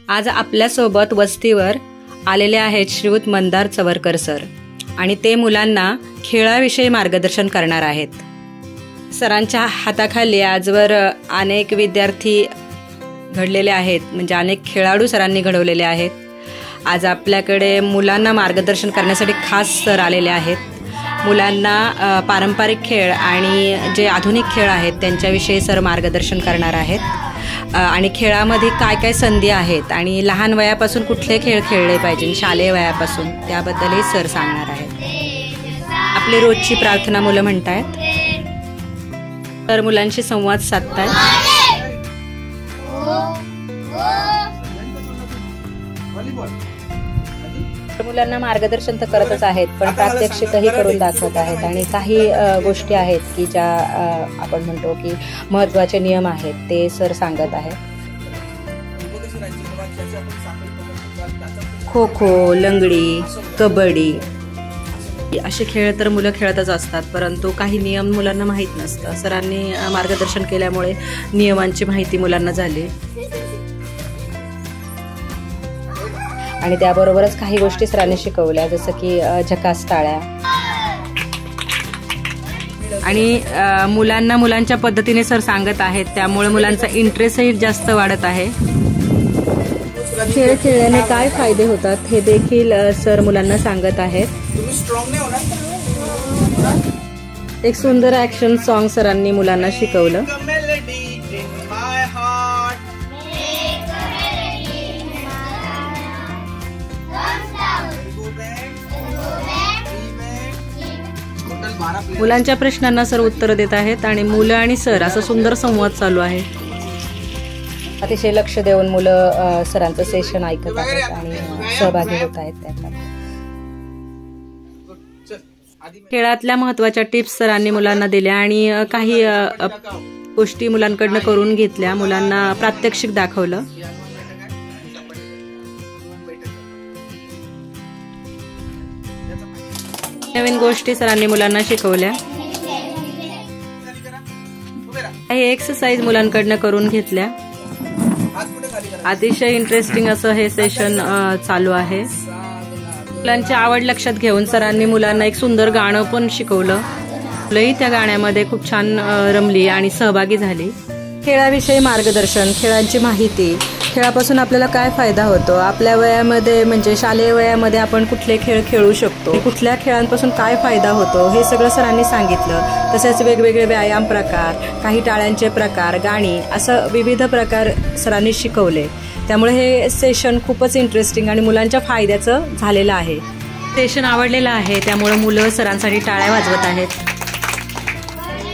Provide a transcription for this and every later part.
आज आपल्यासोबत वस्तीवर आलेले आहेत श्रीयुत मंदार चवरकर सर आणि ते मुलांना खेळाविषयी मार्गदर्शन करणार आहेत। सरांच्या हाताखाली आजवर अनेक विद्यार्थी घडलेले आहेत, म्हणजे अनेक खेळाडू सरांनी घडवलेले आहेत। आज आपल्याकडे मुलांना मार्गदर्शन करण्यासाठी खास सर आलेले आहेत। मुलांना पारंपरिक खेळ आणि जे आधुनिक खेळ आहेत त्यांच्याविषयी सर मार्गदर्शन करणार आहेत आणि खेळामध्ये काय काय संधी आहेत आणि लहान वयापासून कुठले खेळ खेळले पाहिजे शालेय वयापासून त्याबद्दलही सर सांगणार आहेत। आपली रोजची प्रार्थना मुलं म्हणतायत, तर मुलांशी संवाद साधतायत। मुलांना मार्गदर्शन तर करतच आहेत, पण प्रात्यक्षिकही करून दाखवत आहेत आणि काही गोष्टी आहेत की ज्या आपण म्हणतो की महत्त्वाचे नियम आहेत ते सर सांगत आहेत। खो खो, लंगडी, कबड्डी असे खेळ तर मुलं खेळतच असतात, परंतु काही नियम मुलांना माहीत नसतं। सरांनी मार्गदर्शन केल्यामुळे नियमांची माहिती मुलांना झाली आणि त्याबरोबरच काही गोष्टी सरांनी शिकवल्या, जसं की झकास टाळ्या आणि मुलांना मुलांच्या पद्धतीने सर सांगत आहेत, त्यामुळे मुलांचा इंटरेस्टही जास्त वाढत आहे। खेळ खेळल्याने काय फायदे होतात हे देखील सर मुलांना सांगत आहेत। एक सुंदर ॲक्शन सॉन्ग सरांनी मुलांना शिकवलं। मुलांच्या प्रश्नांना सर उत्तर देत आहेत आणि मुलं आणि सर असा सुंदर संवाद चालू आहे। अतिशय लक्ष देऊन मुलं सरांचं सेशन ऐकत आहेत आणि सहभागी होत आहेत त्याच्यात। खेळातल्या महत्त्वाच्या टिप्स सरांनी मुलांना दिल्या आणि काही गोष्टी मुलांकडनं करून घेतल्या, मुलांना प्रात्यक्षिक दाखवलं। नवीन गोष्टी सरांनी मुलांना शिकवल्या। काही एक्सरसाइज मुलांकडनं करून घेतल्या। अतिशय इंटरेस्टिंग असं हे सेशन चालू आहे। मुलांची आवड लक्षात घेऊन सरांनी मुलांना एक सुंदर गाणं पण शिकवलं। मुलंही त्या गाण्यामध्ये खूप छान रमली आणि सहभागी झाली। खेळाविषयी मार्गदर्शन, खेळांची माहिती, खेळापासून आपल्याला काय फायदा होतो, आपल्या वयामध्ये म्हणजे शालेय वयामध्ये आपण कुठले खेळ खेळू शकतो, कुठल्या खेळांपासून काय फायदा होतो हे सगळं सरांनी सांगितलं। तसेच वेगवेगळे व्यायाम प्रकार, काही टाळ्यांचे प्रकार, गाणी असं विविध प्रकार सरांनी शिकवले। त्यामुळे हे सेशन खूपच इंटरेस्टिंग आणि मुलांच्या फायद्याचं झालेलं आहे। सेशन आवडलेलं आहे, त्यामुळे मुलं सरांसाठी टाळ्या वाजवत आहेत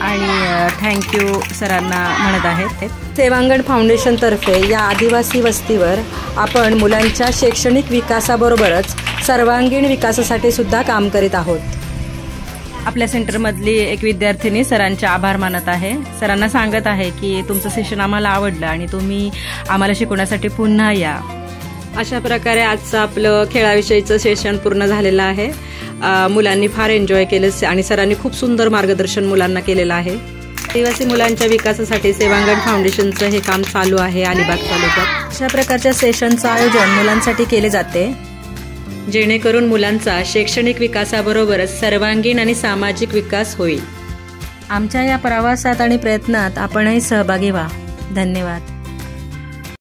आणि थँक्यू सरांना म्हणत आहेत। सेवांगण फाउंडेशन तर्फे या आदिवासी वस्तीवर आपण मुलांच्या शैक्षणिक विकासाबरोबरच सर्वांगीण विकासासाठी सुद्धा काम करीत आहोत। आपल्या सेंटरमधली एक विद्यार्थिनी सरांचे आभार मानत आहे, सरांना सांगत आहे की तुमचं सेशन आम्हाला आवडलं आणि तुम्ही आम्हाला शिकवण्यासाठी पुन्हा या। अशा प्रकारे आजचं आपलं खेळाविषयीचं सेशन पूर्ण झालेलं आहे। मुलांनी फार एन्जॉय केलं आणि सरांनी खूप सुंदर मार्गदर्शन मुलांना केलेलं आहे। आदिवासी मुलांच्या विकासासाठी सेवांगण फाउंडेशनचं हे काम चालू आहे अलिबाग तालुक्यात। अशा प्रकारच्या सेशनचं आयोजन मुलांसाठी केले जाते, जेणेकरून मुलांचा शैक्षणिक विकासाबरोबरच सर्वांगीण आणि सामाजिक विकास होईल। आमच्या या प्रवासात आणि प्रयत्नात आपणही सहभागी व्हा। धन्यवाद।